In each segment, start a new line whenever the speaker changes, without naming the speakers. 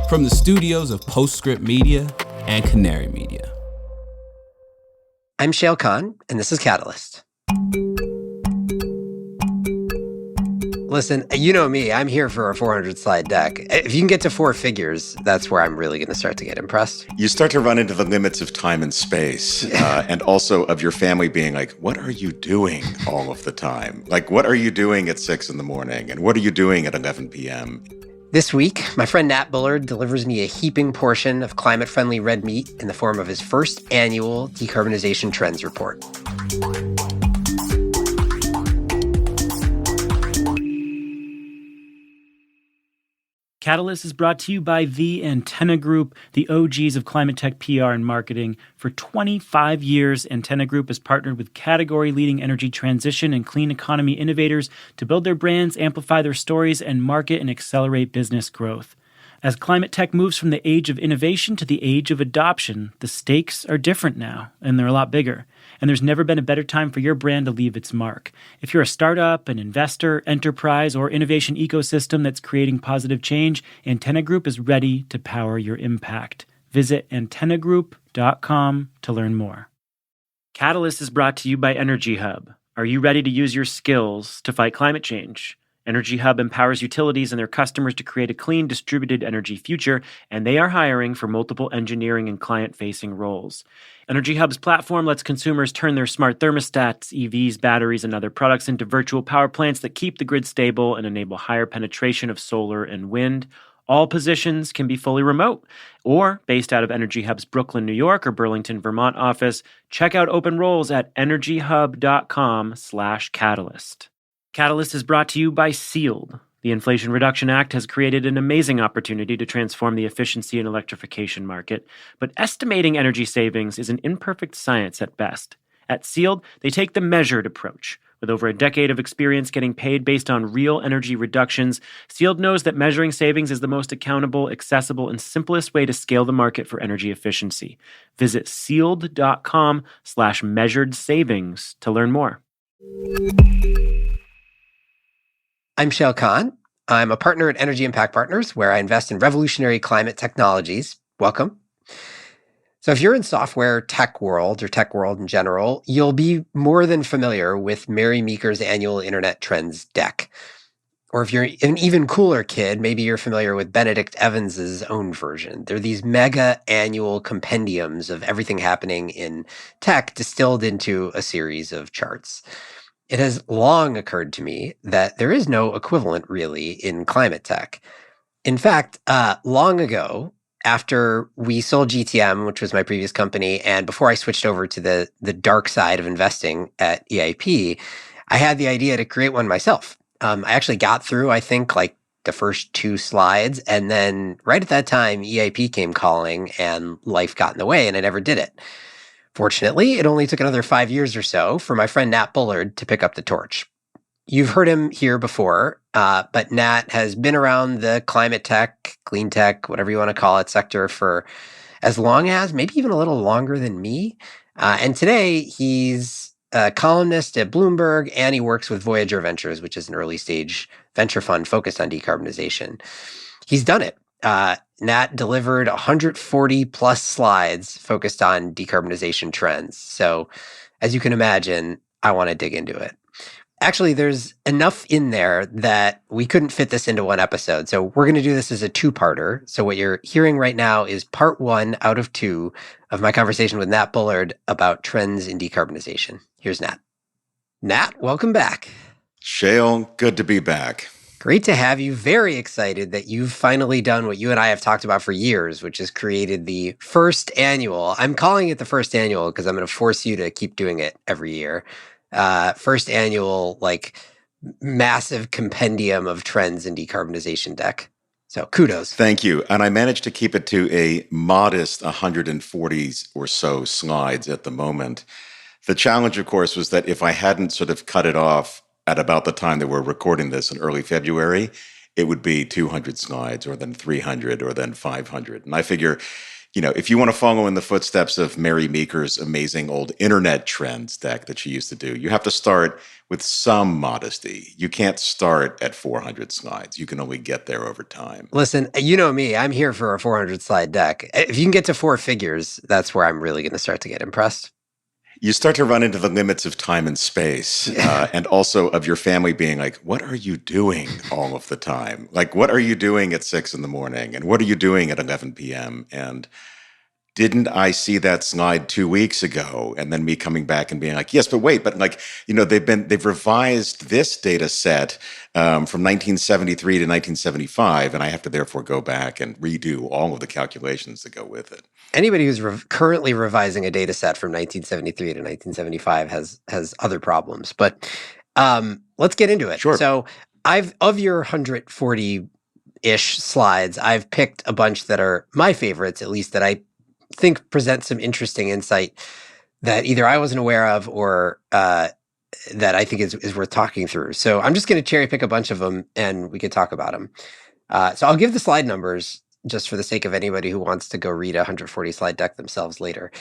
From the studios of Postscript Media and Canary Media.
I'm Shayle Kann, and this is Catalyst. Listen, you know me, I'm here for a 400-slide deck. If you can get to four figures, that's where I'm really going to start to get impressed.
You start to run into the limits of time and space, and also of your family being like, what are you doing all of the time? Like, what are you doing at 6 in the morning? And what are you doing at 11 p.m.?
This week, my friend Nat Bullard delivers me a heaping portion of climate-friendly red meat in the form of his first annual decarbonization trends report.
Catalyst is brought to you by The Antenna Group, the OGs of climatetech PR and marketing. For 25 years, Antenna Group has partnered with category-leading energy transition and clean economy innovators to build their brands, amplify their stories, and market and accelerate business growth. As climate tech moves from the age of innovation to the age of adoption, the stakes are different now, and they're a lot bigger. And there's never been a better time for your brand to leave its mark. If you're a startup, an investor, enterprise, or innovation ecosystem that's creating positive change, Antenna Group is ready to power your impact. Visit antennagroup.com to learn more. Catalyst is brought to you by Energy Hub. Are you ready to use your skills to fight climate change? Energy Hub empowers utilities and their customers to create a clean, distributed energy future, and they are hiring for multiple engineering and client-facing roles. Energy Hub's platform lets consumers turn their smart thermostats, EVs, batteries, and other products into virtual power plants that keep the grid stable and enable higher penetration of solar and wind. All positions can be fully remote or based out of Energy Hub's Brooklyn, New York, or Burlington, Vermont office. Check out open roles at energyhub.com/catalyst. Catalyst is brought to you by Sealed. The Inflation Reduction Act has created an amazing opportunity to transform the efficiency and electrification market, but estimating energy savings is an imperfect science at best. At Sealed, they take the measured approach. With over a decade of experience getting paid based on real energy reductions, Sealed knows that measuring savings is the most accountable, accessible, and simplest way to scale the market for energy efficiency. Visit sealed.com/measured savings to learn more.
I'm Shayle Kann. I'm a partner at Energy Impact Partners, where I invest in revolutionary climate technologies. Welcome. So if you're in software tech world or tech world in general, you'll be more than familiar with Mary Meeker's annual Internet Trends deck. Or if you're an even cooler kid, maybe you're familiar with Benedict Evans's own version. They're these mega annual compendiums of everything happening in tech distilled into a series of charts. It has long occurred to me that there is no equivalent really in climate tech. In fact, long ago, after we sold GTM, which was my previous company, and before I switched over to the dark side of investing at EIP, I had the idea to create one myself. I actually got through, I think, like the first 2 slides, and then right at that time, EIP came calling and life got in the way, and I never did it. Fortunately, it only took another 5 years or so for my friend Nat Bullard to pick up the torch. You've heard him here before, but Nat has been around the climate tech, clean tech, whatever you want to call it, sector for as long as, maybe even a little longer than me. And today, he's a columnist at Bloomberg, and he works with Voyager Ventures, which is an early-stage venture fund focused on decarbonization. He's done it. Nat delivered 140-plus slides focused on decarbonization trends. So as you can imagine, I want to dig into it. Actually, there's enough in there that we couldn't fit this into one episode. So we're going to do this as a 2-parter. So what you're hearing right now is part 1 out of 2 of my conversation with Nat Bullard about trends in decarbonization. Here's Nat. Nat, welcome back.
Shayle, good to be back.
Great to have you. Very excited that you've finally done what you and I have talked about for years, which is created the first annual. I'm calling it the first annual because I'm going to force you to keep doing it every year. First annual, like, massive compendium of trends in decarbonization deck. So kudos.
Thank you. And I managed to keep it to a modest 140 or so slides at the moment. The challenge, of course, was that if I hadn't sort of cut it off at about the time that we're recording this in early February, it would be 200 slides, or then 300, or then 500. And I figure if you want to follow in the footsteps of Mary Meeker's amazing old internet trends deck that she used to do, you have to start with some modesty. You can't start at 400 slides. You can only get there over time.
Listen, you know me, I'm here for a 400 slide deck. If you can get to 4 figures, that's where I'm really going to start to get impressed.
You start to run into the limits of time and space, and also of your family being like, what are you doing all of the time? Like, what are you doing at 6 in the morning? And what are you doing at 11 p.m.? And didn't I see that slide 2 weeks ago? And then me coming back and being like, yes, but wait, but like, they've revised this data set from 1973 to 1975, and I have to therefore go back and redo all of the calculations that go with it.
Anybody who's currently revising a data set from 1973 to 1975 has other problems. But let's get into it.
Sure.
So of your 140-ish slides, I've picked a bunch that are my favorites, at least that I think present some interesting insight that either I wasn't aware of or that I think is worth talking through. So I'm just going to cherry pick a bunch of them and we could talk about them. So I'll give the slide numbers just for the sake of anybody who wants to go read a 140 slide deck themselves later.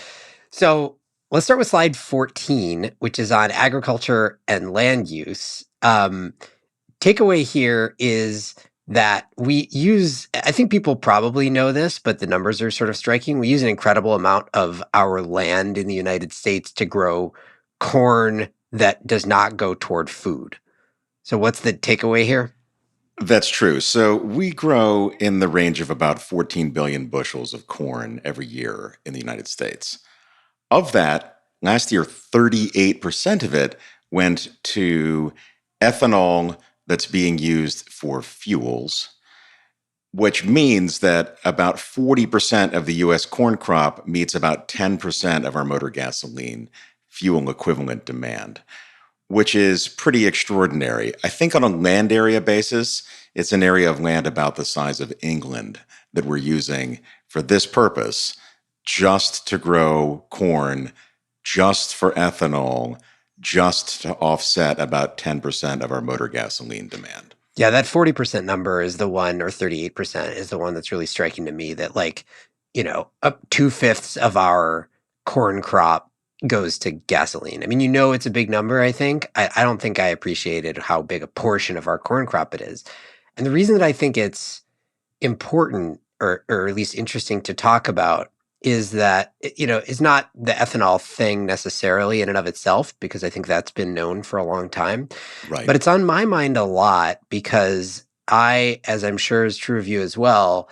So let's start with slide 14, which is on agriculture and land use. Takeaway here is that we use, I think people probably know this, but the numbers are sort of striking. We use an incredible amount of our land in the United States to grow corn that does not go toward food. So what's the takeaway here?
That's true. So we grow in the range of about 14 billion bushels of corn every year in the United States. Of that, last year, 38% of it went to ethanol that's being used for fuels, which means that about 40% of the U.S. corn crop meets about 10% of our motor gasoline fuel equivalent demand, which is pretty extraordinary. I think on a land area basis, it's an area of land about the size of England that we're using for this purpose, just to grow corn, just for ethanol, just to offset about 10% of our motor gasoline demand.
Yeah, that 40% number is the one, or 38% is the one that's really striking to me, that up 2/5 of our corn crop goes to gasoline. I mean, it's a big number, I think. I don't think I appreciated how big a portion of our corn crop it is. And the reason that I think it's important, or at least interesting to talk about, is that, it's not the ethanol thing necessarily in and of itself, because I think that's been known for a long time.
Right.
But it's on my mind a lot because I, as I'm sure is true of you as well,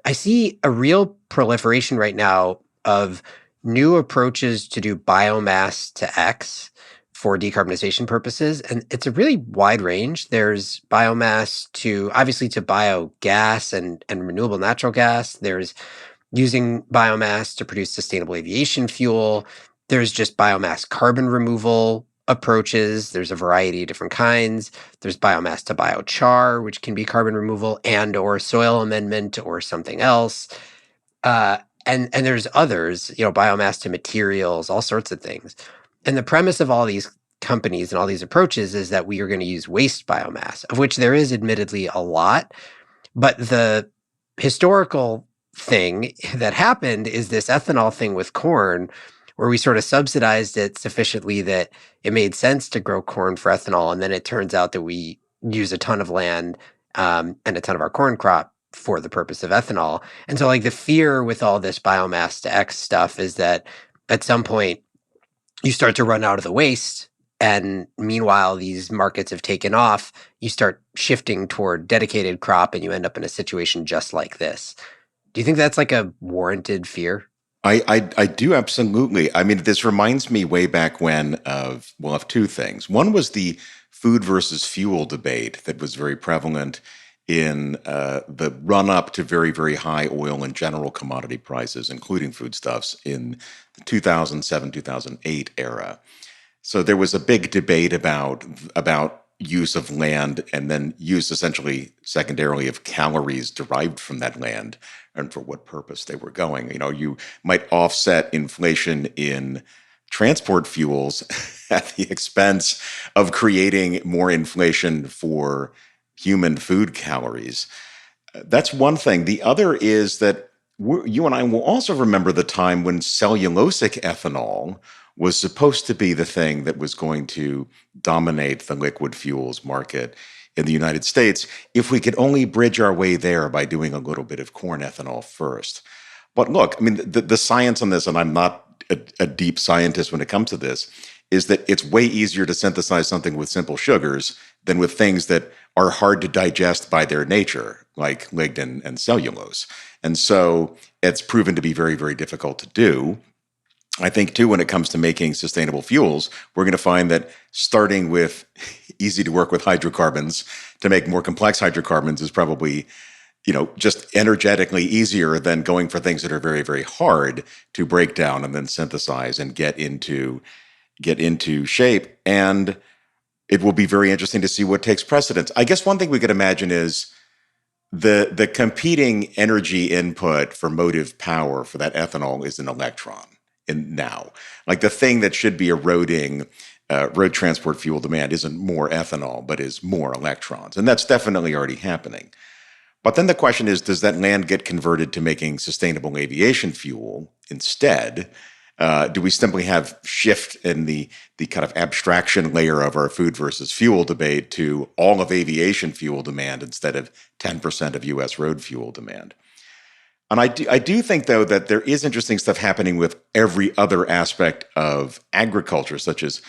I see a real proliferation right now of new approaches to do biomass to X for decarbonization purposes. And it's a really wide range. There's biomass to biogas and renewable natural gas. There's using biomass to produce sustainable aviation fuel. There's just biomass carbon removal approaches. There's a variety of different kinds. There's biomass to biochar, which can be carbon removal and or soil amendment or something else. And there's others, biomass to materials, all sorts of things. And the premise of all these companies and all these approaches is that we are going to use waste biomass, of which there is admittedly a lot. But the historical thing that happened is this ethanol thing with corn, where we sort of subsidized it sufficiently that it made sense to grow corn for ethanol. And then it turns out that we use a ton of land and a ton of our corn crop for the purpose of ethanol. And so the fear with all this biomass to X stuff is that at some point you start to run out of the waste. And meanwhile, these markets have taken off. You start shifting toward dedicated crop and you end up in a situation just like this. Do you think that's a warranted fear?
I do, absolutely. I mean, this reminds me way back when of two things. One was the food versus fuel debate that was very prevalent in the run-up to very, very high oil and general commodity prices, including foodstuffs, in the 2007, 2008 era. So there was a big debate about use of land and then use essentially secondarily of calories derived from that land and for what purpose they were going. You might offset inflation in transport fuels at the expense of creating more inflation for human food calories. That's one thing. The other is that you and I will also remember the time when cellulosic ethanol was supposed to be the thing that was going to dominate the liquid fuels market in the United States if we could only bridge our way there by doing a little bit of corn ethanol first. But look, I mean, the science on this, and I'm not a deep scientist when it comes to this, is that it's way easier to synthesize something with simple sugars than with things that are hard to digest by their nature, like lignin and cellulose. And so it's proven to be very, very difficult to do. I think, too, when it comes to making sustainable fuels, we're going to find that starting with easy to work with hydrocarbons to make more complex hydrocarbons is probably, just energetically easier than going for things that are very, very hard to break down and then synthesize and get into shape. And it will be very interesting to see what takes precedence. I guess one thing we could imagine is the competing energy input for motive power for that ethanol is an electron. Now, like the thing that should be eroding road transport fuel demand isn't more ethanol, but is more electrons. And that's definitely already happening. But then the question is, does that land get converted to making sustainable aviation fuel instead? Do we simply have shift in the kind of abstraction layer of our food versus fuel debate to all of aviation fuel demand instead of 10% of U.S. road fuel demand? And I do think, though, that there is interesting stuff happening with every other aspect of agriculture, such as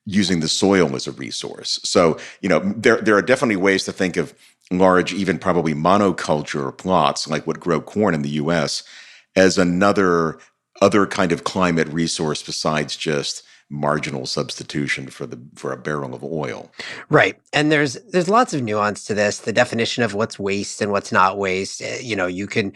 using the soil as a resource. So, there are definitely ways to think of large, even probably monoculture plots, like what grow corn in the U.S., as other kind of climate resource besides just marginal substitution for a barrel of oil.
Right. And there's lots of nuance to this. The definition of what's waste and what's not waste. You can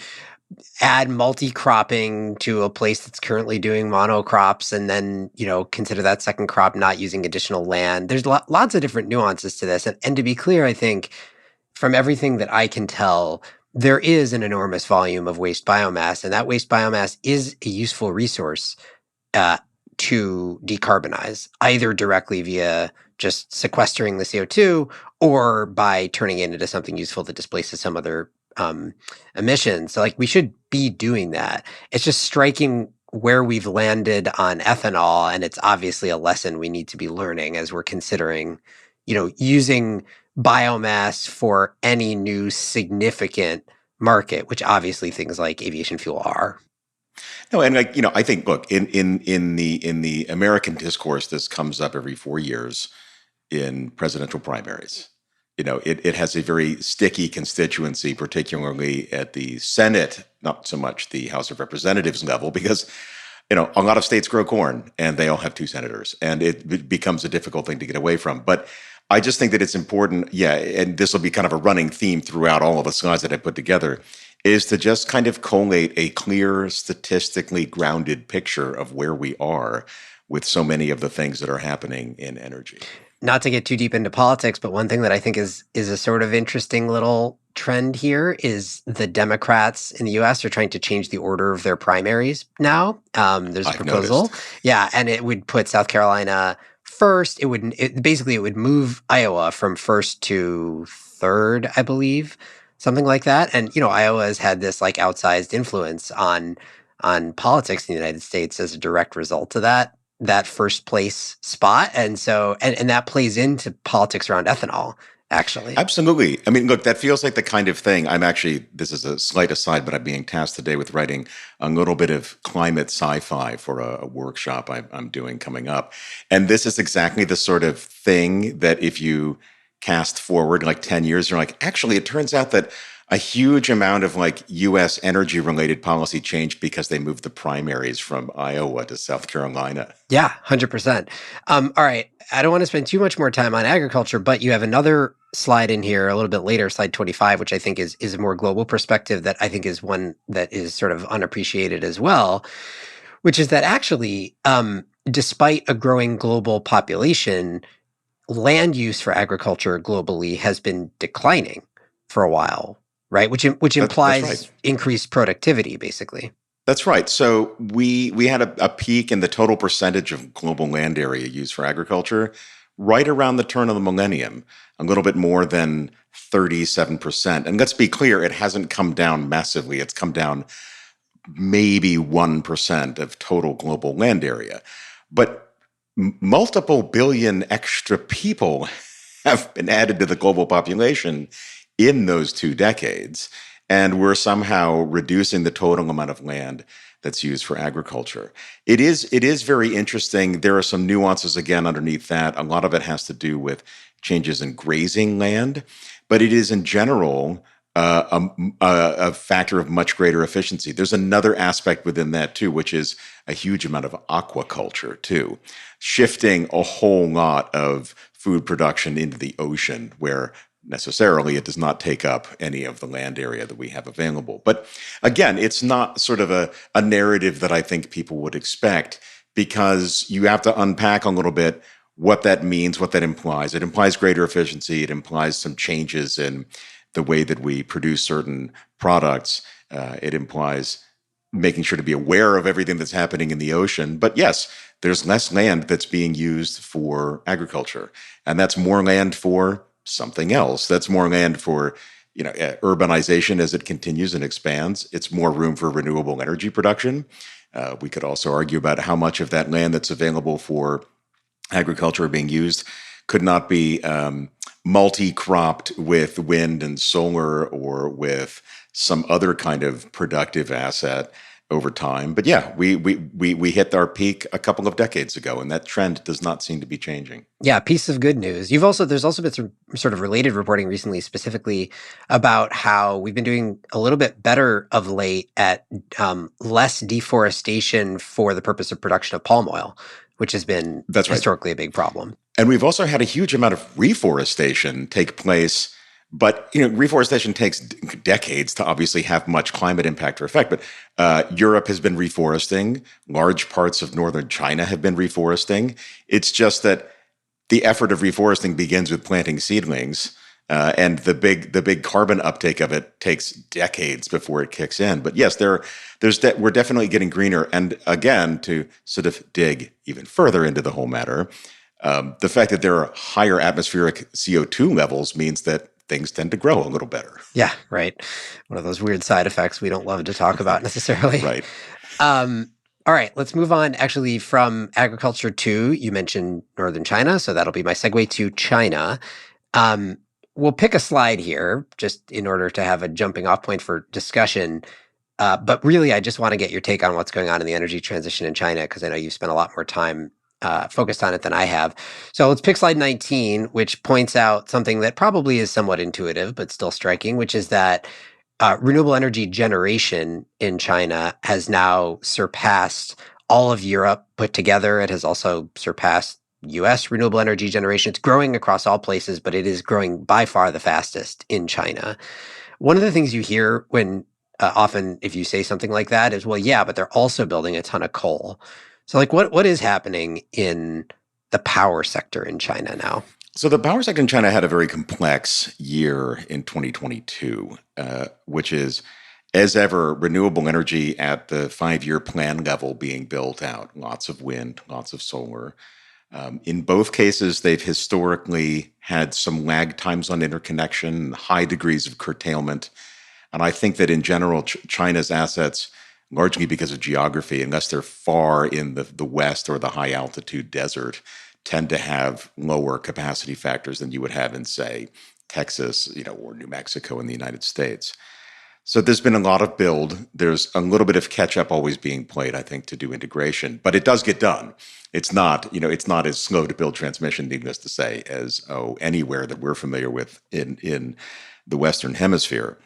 add multi-cropping to a place that's currently doing monocrops and then, consider that second crop not using additional land. There's lots of different nuances to this. And to be clear, I think from everything that I can tell, there is an enormous volume of waste biomass, and that waste biomass is a useful resource to decarbonize, either directly via just sequestering the CO2 or by turning it into something useful that displaces some other emissions. So we should be doing that. It's just striking where we've landed on ethanol, and it's obviously a lesson we need to be learning as we're considering, using biomass for any new significant market, which obviously things like aviation fuel are.
No, and I think, look, in the American discourse, this comes up every 4 years in presidential primaries. It has a very sticky constituency, particularly at the Senate, not so much the House of Representatives level, because, a lot of states grow corn and they all have 2 senators, and it becomes a difficult thing to get away from. But I just think that it's important, and this will be kind of a running theme throughout all of the slides that I put together, is to just kind of collate a clear, statistically grounded picture of where we are with so many of the things that are happening in energy.
Not to get too deep into politics, but one thing that I think is a sort of interesting little trend here is the Democrats in the U.S. are trying to change the order of their primaries now. There's a proposal.
Noticed.
Yeah, and it would put South Carolina first. It would move Iowa from first to third, I believe, something like that. And Iowa has had this outsized influence on politics in the United States as a direct result of that first place spot. And so and that plays into politics around ethanol, actually.
Absolutely. I mean, look, that feels like the kind of thing this is a slight aside, but I'm being tasked today with writing a little bit of climate sci-fi for a workshop I'm doing coming up. And this is exactly the sort of thing that if you cast forward 10 years, you're like, actually, it turns out that a huge amount of U.S. energy related policy changed because they moved the primaries from Iowa to South Carolina.
Yeah, 100%. All right. I don't want to spend too much more time on agriculture, but you have another slide in here a little bit later, slide 25, which I think is a more global perspective that I think is one that is sort of unappreciated as well, which is that actually, despite a growing global population, land use for agriculture globally has been declining for a while. Right, which implies
that's right.
Increased productivity, basically.
That's right. So we had a peak in the total percentage of global land area used for agriculture right around the turn of the millennium, a little bit more than 37%. And let's be clear, it hasn't come down massively. It's come down maybe 1% of total global land area. But multiple billion extra people have been added to the global population in those 2 decades. And we're somehow reducing the total amount of land that's used for agriculture. It is very interesting. There are some nuances again underneath that. A lot of it has to do with changes in grazing land, but it is in general a factor of much greater efficiency. There's another aspect within that too, which is a huge amount of aquaculture too, shifting a whole lot of food production into the ocean where necessarily it does not take up any of the land area that we have available. But again, it's not sort of a narrative that I think people would expect, because you have to unpack a little bit what that means, what that implies. It implies greater efficiency. It implies some changes in the way that we produce certain products. It implies making sure to be aware of everything that's happening in the ocean. But yes, there's less land that's being used for agriculture, and that's more land for something else. That's more land for urbanization as it continues and expands. It's more room for renewable energy production. We could also argue about how much of that land that's available for agriculture being used could not be multi-cropped with wind and solar or with some other kind of productive asset over time. But yeah, we hit our peak a couple of decades ago, and that trend does not seem to be changing.
Yeah, piece of good news. There's also been some sort of related reporting recently, specifically about how we've been doing a little bit better of late at less deforestation for the purpose of production of palm oil, which has been historically a big problem.
And we've also had a huge amount of reforestation take place. But reforestation takes decades to obviously have much climate impact or effect. But Europe has been reforesting. Large parts of northern China have been reforesting. It's just that the effort of reforesting begins with planting seedlings, and the big carbon uptake of it takes decades before it kicks in. But yes, we're definitely getting greener. And again, to sort of dig even further into the whole matter, the fact that there are higher atmospheric CO2 levels means that things tend to grow a little better.
Yeah, right. One of those weird side effects we don't love to talk about necessarily.
Right.
All right, let's move on actually from agriculture to, you mentioned northern China, so that'll be my segue to China. We'll pick a slide here just in order to have a jumping off point for discussion. But really, I just want to get your take on what's going on in the energy transition in China, because I know you've spent a lot more time focused on it than I have. So let's pick slide 19, which points out something that probably is somewhat intuitive, but still striking, which is that renewable energy generation in China has now surpassed all of Europe put together. It has also surpassed US renewable energy generation. It's growing across all places, but it is growing by far the fastest in China. One of the things you hear when often if you say something like that is, well, yeah, but they're also building a ton of coal. So like what is happening in the power sector in China now?
So the power sector in China had a very complex year in 2022, which is, as ever, renewable energy at the 5-year plan level being built out. Lots of wind, lots of solar. In both cases, they've historically had some lag times on interconnection, high degrees of curtailment. And I think that in general, China's assets, largely because of geography, unless they're far in the west or the high altitude desert, tend to have lower capacity factors than you would have in, say, Texas, or New Mexico in the United States. So there's been a lot of build. There's a little bit of catch up always being played, I think, to do integration, but it does get done. It's not as slow to build transmission, needless to say, as anywhere that we're familiar with in the Western Hemisphere.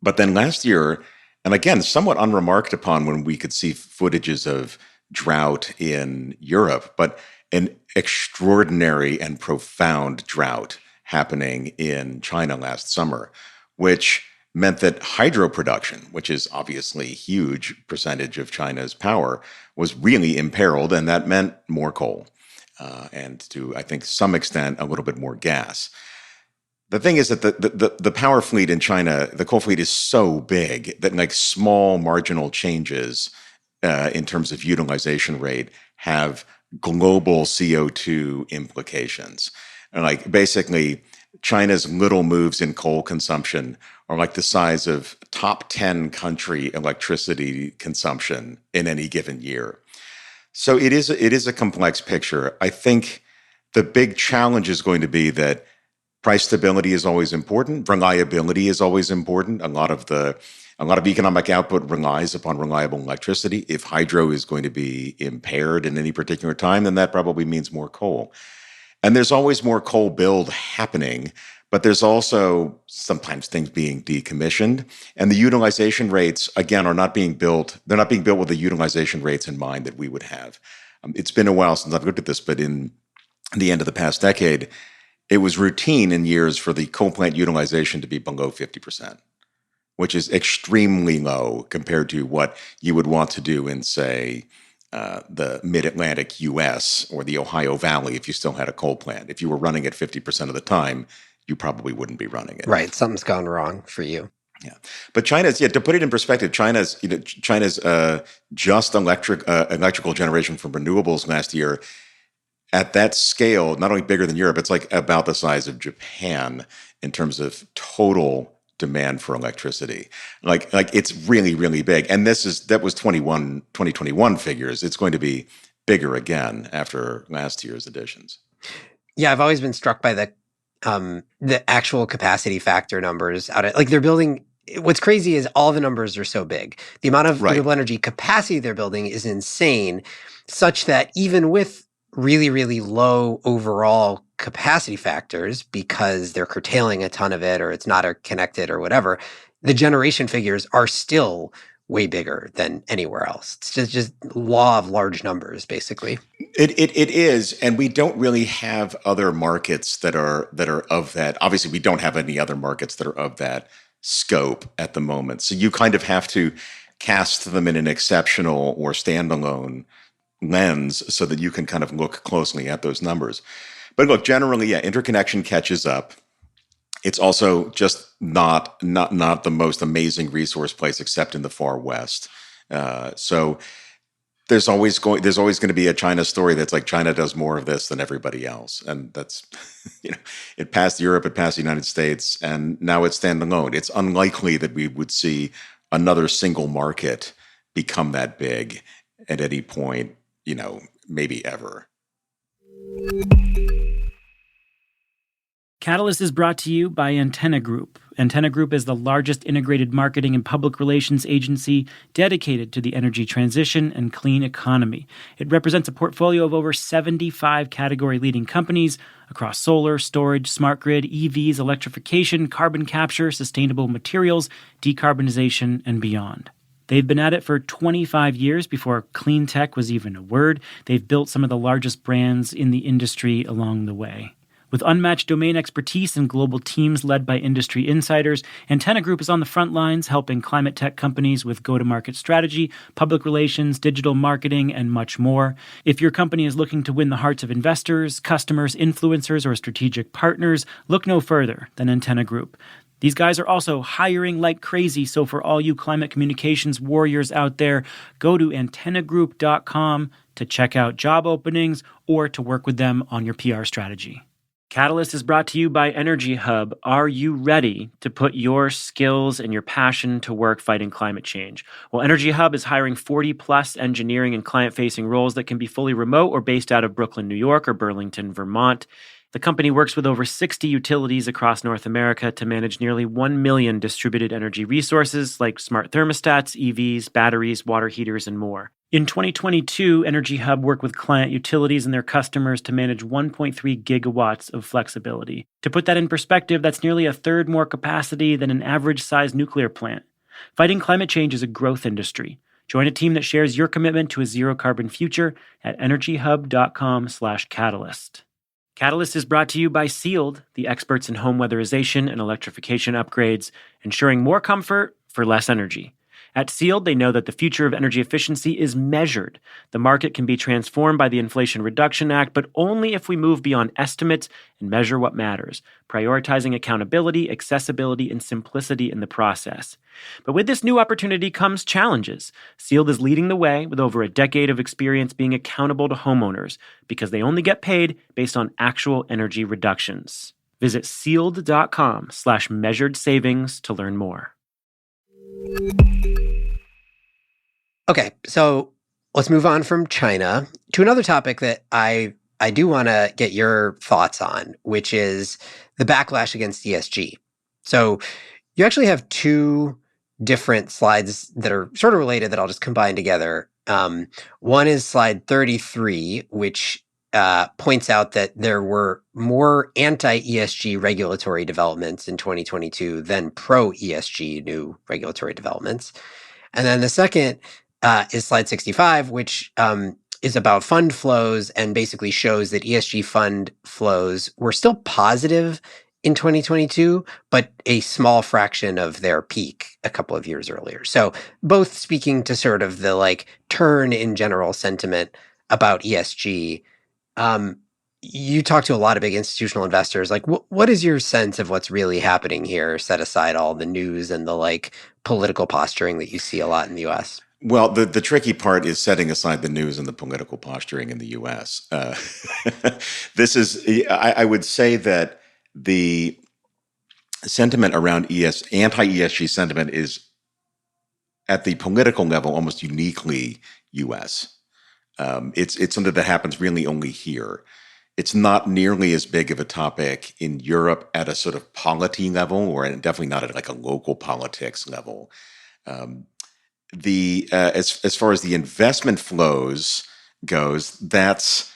But then last year, and again, somewhat unremarked upon when we could see footages of drought in Europe, but an extraordinary and profound drought happening in China last summer, which meant that hydro production, which is obviously a huge percentage of China's power, was really imperiled, and that meant more coal, and to, I think, some extent, a little bit more gas. The thing is that the power fleet in China, the coal fleet is so big that like small marginal changes in terms of utilization rate have global CO2 implications. And like basically, China's little moves in coal consumption are like the size of top 10 country electricity consumption in any given year. So it is a complex picture. I think the big challenge is going to be that price stability is always important. Reliability is always important. A lot of economic output relies upon reliable electricity. If hydro is going to be impaired in any particular time, then that probably means more coal. And there's always more coal build happening, but there's also sometimes things being decommissioned. And the utilization rates, again, are not being built. They're not being built with the utilization rates in mind that we would have. It's been a while since I've looked at this, but in the end of the past decade, it was routine in years for the coal plant utilization to be below 50%, which is extremely low compared to what you would want to do in, say, the mid-Atlantic U.S. or the Ohio Valley if you still had a coal plant. If you were running it 50% of the time, you probably wouldn't be running it.
Right. Something's gone wrong for you.
Yeah. But to put it in perspective, China's just electrical generation from renewables last year, at that scale, not only bigger than Europe, it's like about the size of Japan in terms of total demand for electricity. Like it's really, really big. And that was 2021 figures. It's going to be bigger again after last year's additions.
Yeah, I've always been struck by the actual capacity factor numbers out of, like, they're building. What's crazy is all the numbers are so big. The amount of renewable energy capacity they're building is insane, such that even with really, really low overall capacity factors, because they're curtailing a ton of it or it's not connected or whatever, the generation figures are still way bigger than anywhere else. It's just law of large numbers, basically.
It is, and we don't really have other markets that are of that. Obviously, we don't have any other markets that are of that scope at the moment. So you kind of have to cast them in an exceptional or standalone lens so that you can kind of look closely at those numbers. But look, generally, yeah, interconnection catches up. It's also just not the most amazing resource place except in the far west. So there's always going to be a China story that's like China does more of this than everybody else, and that's it passed Europe, it passed the United States, and now it's standalone. It's unlikely that we would see another single market become that big at any point. Maybe ever.
Catalyst is brought to you by Antenna Group. Antenna Group is the largest integrated marketing and public relations agency dedicated to the energy transition and clean economy. It represents a portfolio of over 75 category-leading companies across solar, storage, smart grid, EVs, electrification, carbon capture, sustainable materials, decarbonization, and beyond. They've been at it for 25 years before clean tech was even a word. They've built some of the largest brands in the industry along the way. With unmatched domain expertise and global teams led by industry insiders, Antenna Group is on the front lines helping climate tech companies with go-to-market strategy, public relations, digital marketing, and much more. If your company is looking to win the hearts of investors, customers, influencers, or strategic partners, look no further than Antenna Group. These guys are also hiring like crazy, so for all you climate communications warriors out there, go to antennagroup.com to check out job openings or to work with them on your PR strategy. Catalyst is brought to you by Energy Hub. Are you ready to put your skills and your passion to work fighting climate change? Well, Energy Hub is hiring 40-plus engineering and client-facing roles that can be fully remote or based out of Brooklyn, New York, or Burlington, Vermont. The company works with over 60 utilities across North America to manage nearly 1 million distributed energy resources like smart thermostats, EVs, batteries, water heaters, and more. In 2022, Energy Hub worked with client utilities and their customers to manage 1.3 gigawatts of flexibility. To put that in perspective, that's nearly a third more capacity than an average-sized nuclear plant. Fighting climate change is a growth industry. Join a team that shares your commitment to a zero-carbon future at energyhub.com/catalyst. Catalyst is brought to you by Sealed, the experts in home weatherization and electrification upgrades, ensuring more comfort for less energy. At Sealed, they know that the future of energy efficiency is measured. The market can be transformed by the Inflation Reduction Act, but only if we move beyond estimates and measure what matters, prioritizing accountability, accessibility, and simplicity in the process. But with this new opportunity comes challenges. Sealed is leading the way with over a decade of experience being accountable to homeowners because they only get paid based on actual energy reductions. Visit sealed.com/measured savings to learn more.
Okay, so let's move on from China to another topic that I do want to get your thoughts on, which is the backlash against ESG. So you actually have two different slides that are sort of related that I'll just combine together. One is slide 33, which points out that there were more anti-ESG regulatory developments in 2022 than pro-ESG new regulatory developments. And then the second is slide 65, which is about fund flows and basically shows that ESG fund flows were still positive in 2022, but a small fraction of their peak a couple of years earlier. So both speaking to sort of the turn in general sentiment about ESG. You talk to a lot of big institutional investors. What is your sense of what's really happening here, set aside all the news and the political posturing that you see a lot in the US?
Well, the tricky part is setting aside the news and the political posturing in the U.S. I would say that the sentiment around anti-ESG sentiment is at the political level almost uniquely U.S. It's something that happens really only here. It's not nearly as big of a topic in Europe at a sort of polity level, or definitely not at a local politics level. As far as the investment flows goes, that's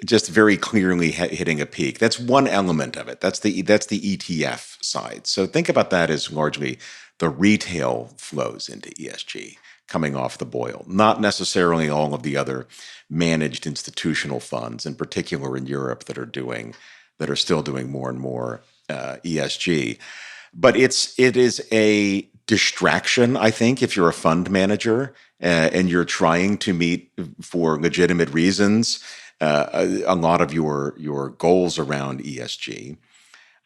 just very clearly hitting a peak. That's one element of it. That's the ETF side. So think about that as largely the retail flows into ESG coming off the boil, not necessarily all of the other managed institutional funds, in particular in Europe, that are still doing more and more ESG. But it is a distraction, I think, if you're a fund manager and you're trying to meet for legitimate reasons a lot of your goals around ESG.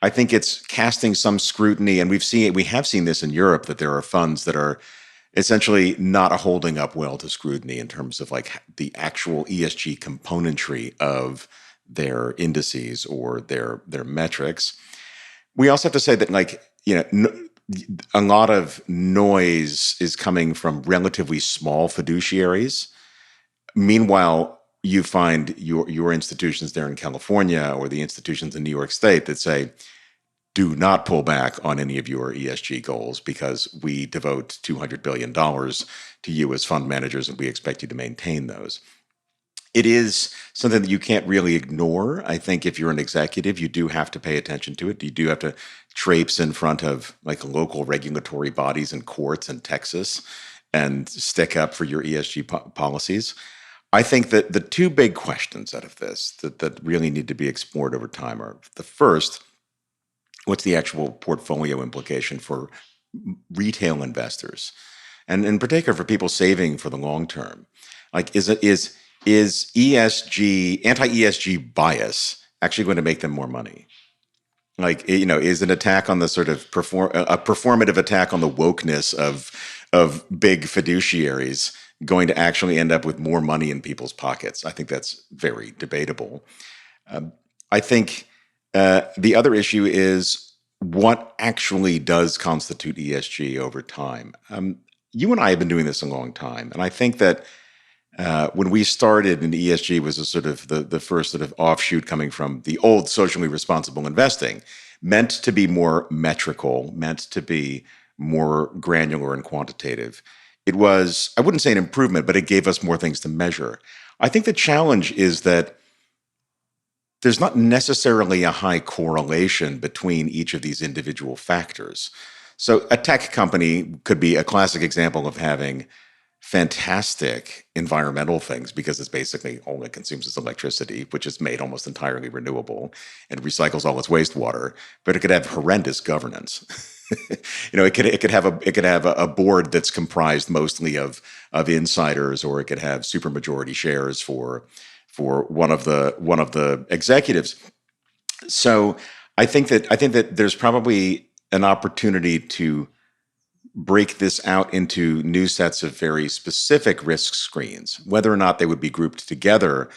I think it's casting some scrutiny, and we have seen this in Europe, that there are funds that are essentially not holding up well to scrutiny in terms of the actual ESG componentry of their indices or their metrics. We also have to say that a lot of noise is coming from relatively small fiduciaries. Meanwhile, you find your institutions there in California or the institutions in New York State that say, do not pull back on any of your ESG goals because we devote $200 billion to you as fund managers and we expect you to maintain those. It is something that you can't really ignore. I think if you're an executive, you do have to pay attention to it. You do have to traipse in front of local regulatory bodies and courts in Texas and stick up for your ESG policies. I think that the two big questions out of this that really need to be explored over time are, the first, what's the actual portfolio implication for retail investors? And in particular for people saving for the long term. Is ESG, anti-ESG bias actually going to make them more money? Is an attack on the sort of a performative attack on the wokeness of big fiduciaries going to actually end up with more money in people's pockets? I think that's very debatable. I think the other issue is what actually does constitute ESG over time. You and I have been doing this a long time, and I think that when we started, and ESG was a sort of the first sort of offshoot coming from the old socially responsible investing, meant to be more metrical, meant to be more granular and quantitative. It was, I wouldn't say an improvement, but it gave us more things to measure. I think the challenge is that there's not necessarily a high correlation between each of these individual factors. So a tech company could be a classic example of having fantastic environmental things because it's basically all it consumes is electricity, which is made almost entirely renewable and recycles all its wastewater. But it could have horrendous governance. It could have a board that's comprised mostly of insiders, or it could have supermajority shares for one of the executives. So I think that there's probably an opportunity to break this out into new sets of very specific risk screens. Whether or not they would be grouped together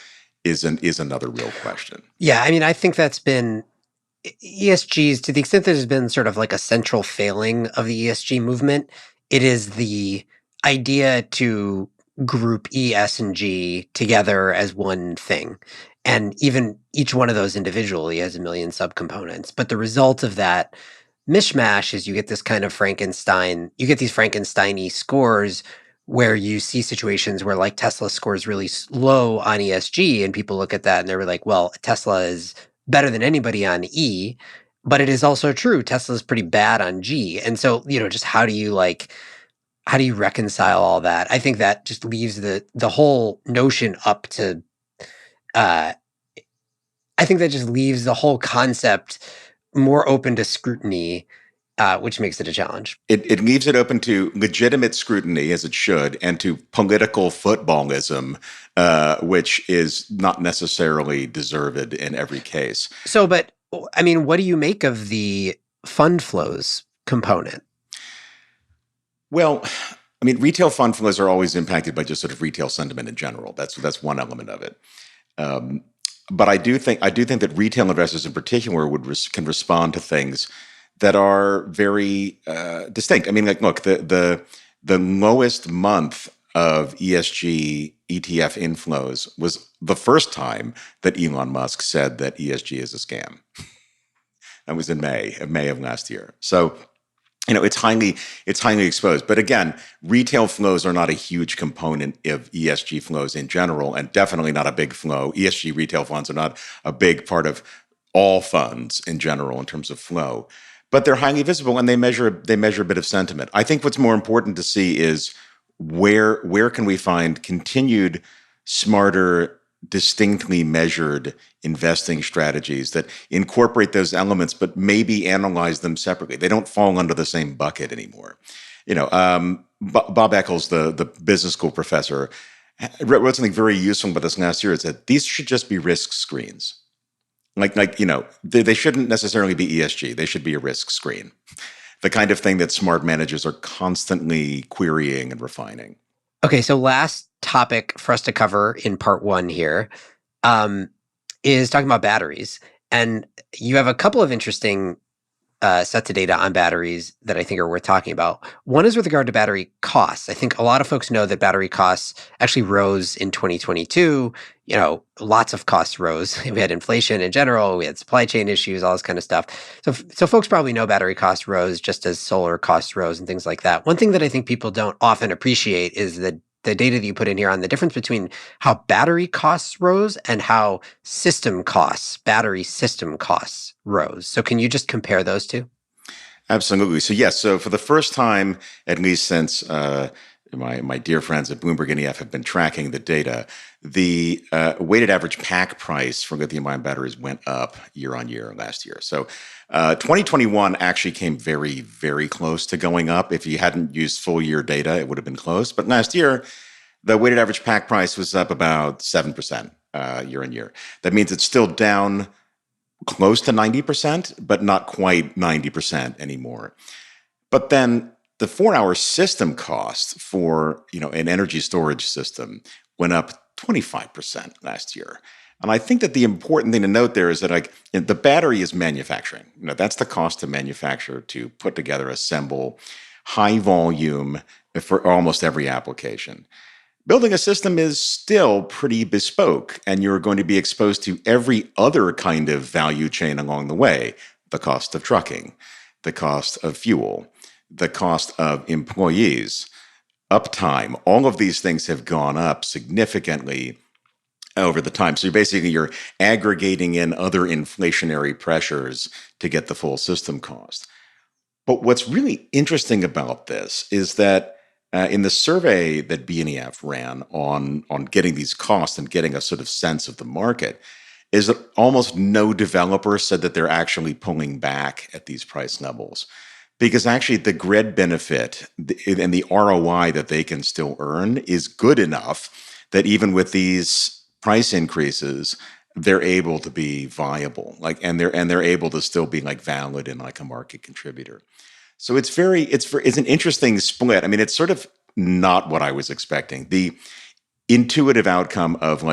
is another real question.
Yeah, I mean, I think that's been ESGs, to the extent that there's been sort of like a central failing of the ESG movement, it is the idea to group E, S, and G together as one thing. And even each one of those individually has a million subcomponents. But the result of that mishmash is you get this kind of you get these Frankenstein-y scores where you see situations where like Tesla scores really low on ESG, and people look at that and they're like, well, Tesla is better than anybody on E, but it is also true Tesla is pretty bad on G. And so, just how do you reconcile all that? I think that just leaves the whole notion up to I think that just leaves the whole concept more open to scrutiny, which makes it a challenge.
It leaves it open to legitimate scrutiny, as it should, and to political footballism, which is not necessarily deserved in every case.
So, but I mean, what do you make of the fund flows component?
Well, I mean, retail fund flows are always impacted by just sort of retail sentiment in general. That's one element of it. But I do think that retail investors in particular can respond to things that are very distinct. I mean, like, look, the lowest month of ESG ETF inflows was the first time that Elon Musk said that ESG is a scam. That was in May of last year. So, it's highly exposed. But again, retail flows are not a huge component of ESG flows in general, and definitely not a big flow. ESG retail funds are not a big part of all funds in general in terms of flow. But they're highly visible, and they measure a bit of sentiment. I think what's more important to see is where can we find continued smarter, distinctly measured investing strategies that incorporate those elements, but maybe analyze them separately. They don't fall under the same bucket anymore. Bob Eccles, the business school professor, wrote something very useful about this last year. It said these should just be risk screens. They shouldn't necessarily be ESG. They should be a risk screen. The kind of thing that smart managers are constantly querying and refining.
Okay, so last topic for us to cover in part one here is talking about batteries. And you have a couple of interesting sets of data on batteries that I think are worth talking about. One is with regard to battery costs. I think a lot of folks know that battery costs actually rose in 2022. Lots of costs rose. We had inflation in general. We had supply chain issues, all this kind of stuff. So folks probably know battery costs rose just as solar costs rose and things like that. One thing that I think people don't often appreciate is the data that you put in here on the difference between how battery costs rose and how battery system costs rose. So can you just compare those two?
Absolutely. So yes, so for the first time, at least since my dear friends at BloombergNEF have been tracking the data, the weighted average pack price for lithium-ion batteries went up year on year last year. So 2021 actually came very, very close to going up. If you hadn't used full year data, it would have been close. But last year, the weighted average pack price was up about 7% year on year. That means it's still down close to 90%, but not quite 90% anymore. But then the 4-hour system cost for an energy storage system went up 25% last year. And I think that the important thing to note there is that the battery is manufacturing. That's the cost to manufacture, to put together, assemble, high volume for almost every application. Building a system is still pretty bespoke, and you're going to be exposed to every other kind of value chain along the way. The cost of trucking, the cost of fuel, the cost of employees, uptime. All of these things have gone up significantly over the time. So you're aggregating in other inflationary pressures to get the full system cost. But what's really interesting about this is that in the survey that BNEF ran on getting these costs and getting a sort of sense of the market, is that almost no developer said that they're actually pulling back at these price levels. Because actually the grid benefit and the ROI that they can still earn is good enough that even with these price increases, they're able to be viable, and they're able to still be valid and a market contributor. So it's an interesting split. I mean, it's sort of not what I was expecting. The intuitive outcome of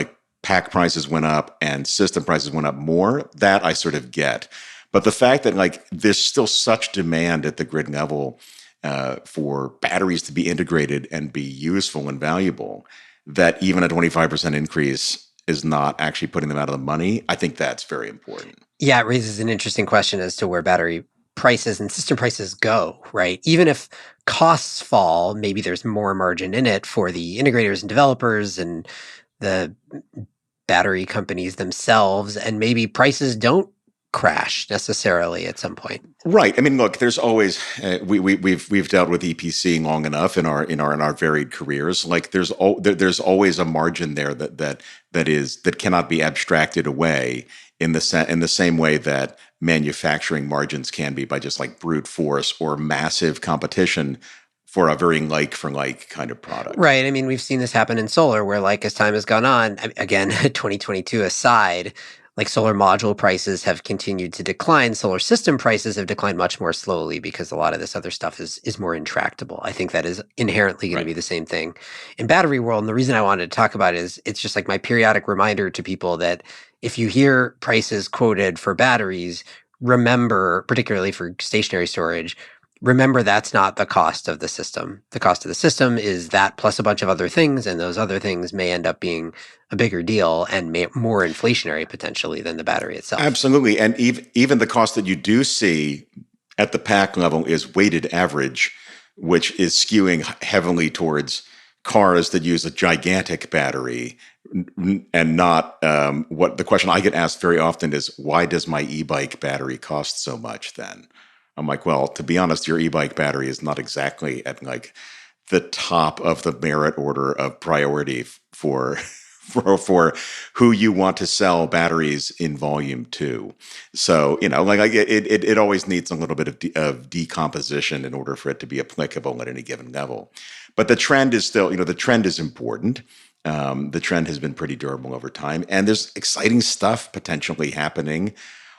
pack prices went up and system prices went up more, that I sort of get. But the fact that like there's still such demand at the grid level for batteries to be integrated and be useful and valuable, that even a 25% increase is not actually putting them out of the money, I think that's very important.
Yeah, it raises an interesting question as to where battery prices and system prices go, right? Even if costs fall, maybe there's more margin in it for the integrators and developers and the battery companies themselves, and maybe prices don't crash necessarily at some point.
Right. I mean, look, there's always we've dealt with EPC long enough in our varied careers. Like there's always a margin there that cannot be abstracted away in the same way that manufacturing margins can be by just like brute force or massive competition for a very like for like kind of product.
Right. I mean, we've seen this happen in solar where like as time has gone on, again, 2022 aside, like solar module prices have continued to decline. Solar system prices have declined much more slowly because a lot of this other stuff is more intractable. I think that is inherently going to be the same thing in battery world. And the reason I wanted to talk about it is it's just like my periodic reminder to people that if you hear prices quoted for batteries, remember, particularly for stationary storage, remember that's not the cost of the system. The cost of the system is that plus a bunch of other things, and those other things may end up being a bigger deal and more inflationary potentially than the battery itself.
Absolutely. And even the cost that you do see at the pack level is weighted average, which is skewing heavily towards cars that use a gigantic battery and not what the question I get asked very often is, why does my e-bike battery cost so much then? I'm like, well, to be honest, your e-bike battery is not exactly at like the top of the merit order of priority for who you want to sell batteries in volume to. So, you know, like it always needs a little bit of decomposition in order for it to be applicable at any given level. But the trend is still, you know, the trend is important. The trend has been pretty durable over time, and there's exciting stuff potentially happening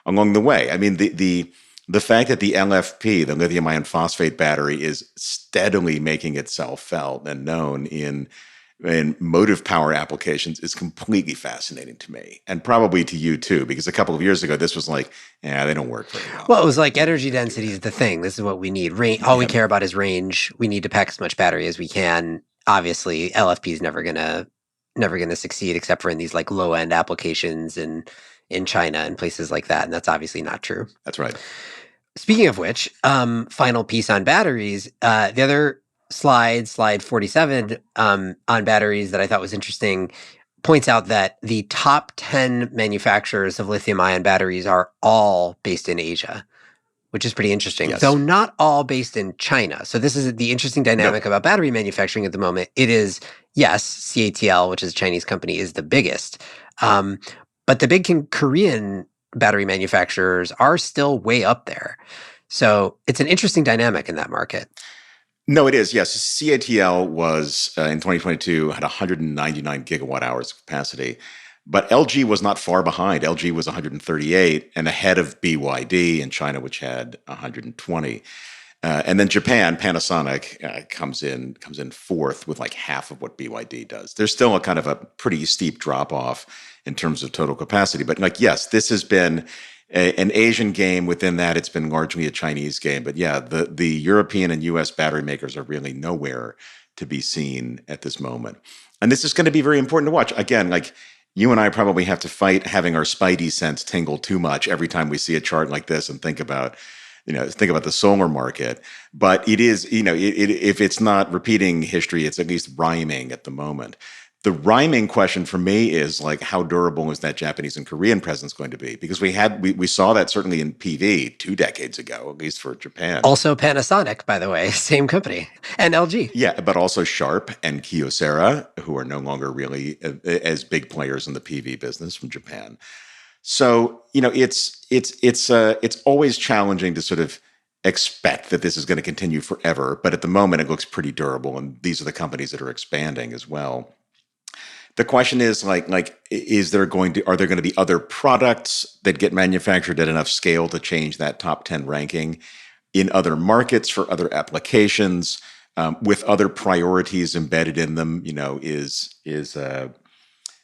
along the way. I mean, the fact that the LFP, the lithium iron phosphate battery, is steadily making itself felt and known in motive power applications is completely fascinating to me, and probably to you too, because a couple of years ago, this was like, yeah, they don't work very well.
Well, it was like energy density is the thing. This is what we need. All we care about is range. We need to pack as much battery as we can. Obviously, LFP is never gonna succeed except for in these like low end applications in China and places like that, and that's obviously not true.
That's right.
Speaking of which, final piece on batteries. The other slide 47 on batteries that I thought was interesting points out that the top 10 manufacturers of lithium-ion batteries are all based in Asia, which is pretty interesting, though not all based in China. So this is the interesting dynamic about battery manufacturing at the moment. It is, yes, CATL, which is a Chinese company, is the biggest. But the big Korean battery manufacturers are still way up there. So it's an interesting dynamic in that market.
No, it is. Yes. CATL was in 2022 had 199 gigawatt hours of capacity, but LG was not far behind. LG was 138 and ahead of BYD in China, which had 120. And then Japan, Panasonic comes in fourth with like half of what BYD does. There's still a kind of a pretty steep drop off in terms of total capacity. But like, yes, this has been an Asian game. Within that, it's been largely a Chinese game. But yeah, the European and US battery makers are really nowhere to be seen at this moment. And this is going to be very important to watch. Again, like you and I probably have to fight having our spidey sense tingle too much every time we see a chart like this and think about the solar market. But it is, if it's not repeating history, it's at least rhyming at the moment. The rhyming question for me is like, how durable is that Japanese and Korean presence going to be? Because we saw that certainly in PV 2 decades ago, at least for Japan.
Also Panasonic, by the way, same company, and LG.
Yeah, but also Sharp and Kyocera, who are no longer really as big players in the PV business from Japan. So, it's always challenging to sort of expect that this is going to continue forever. But at the moment, it looks pretty durable. And these are the companies that are expanding as well. The question is are there going to be other products that get manufactured at enough scale to change that top 10 ranking in other markets for other applications with other priorities embedded in them?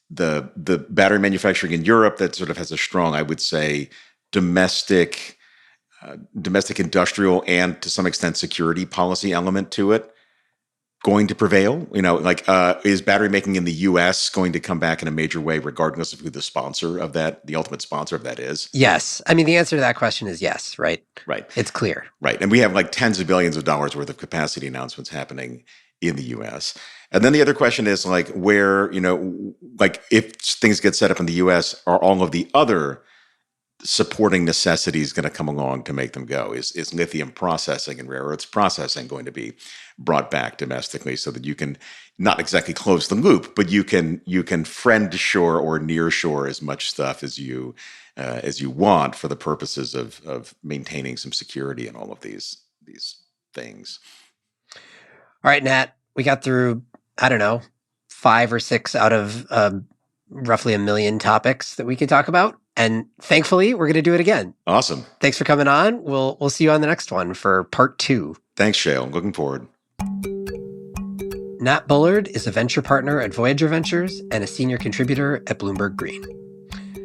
the battery manufacturing in Europe that sort of has a strong, I would say, domestic industrial and to some extent security policy element to it going to prevail? Is battery making in the U.S. going to come back in a major way, regardless of who the ultimate sponsor of that is?
Yes. I mean, the answer to that question is yes, right?
Right.
It's clear.
Right. And we have like tens of billions of dollars worth of capacity announcements happening in the U.S. And then the other question is like where, if things get set up in the U.S., are all of the other supporting necessities going to come along to make them go? Is lithium processing and rare earths processing going to be brought back domestically so that you can not exactly close the loop, but you can friend shore or near shore as much stuff as you want for the purposes of maintaining some security in all of these things.
All right, Nat, we got through, I don't know, 5 or 6 out of roughly 1 million topics that we could talk about. And thankfully, we're going to do it again.
Awesome.
Thanks for coming on. We'll see you on the next one for part 2.
Thanks, Shayle. I'm looking forward.
Nat Bullard is a venture partner at Voyager Ventures and a senior contributor at Bloomberg Green.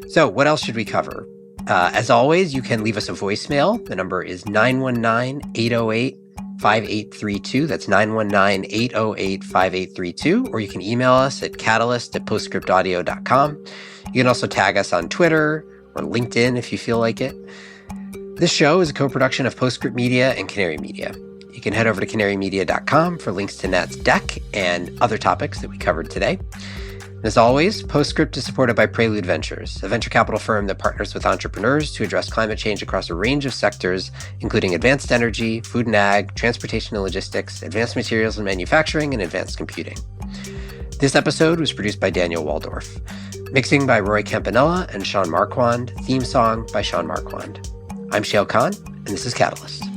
So what else should we cover? As always, you can leave us a voicemail. The number is 919-808-5832. That's 919-808-5832. Or you can email us at catalyst@postscriptaudio.com. You can also tag us on Twitter or LinkedIn if you feel like it. This show is a co-production of Postscript Media and Canary Media. You can head over to canarymedia.com for links to Nat's deck and other topics that we covered today. And as always, Postscript is supported by Prelude Ventures, a venture capital firm that partners with entrepreneurs to address climate change across a range of sectors, including advanced energy, food and ag, transportation and logistics, advanced materials and manufacturing, and advanced computing. This episode was produced by Daniel Waldorf. Mixing by Roy Campanella and Sean Marquand. Theme song by Sean Marquand. I'm Shayle Kann, and this is Catalyst.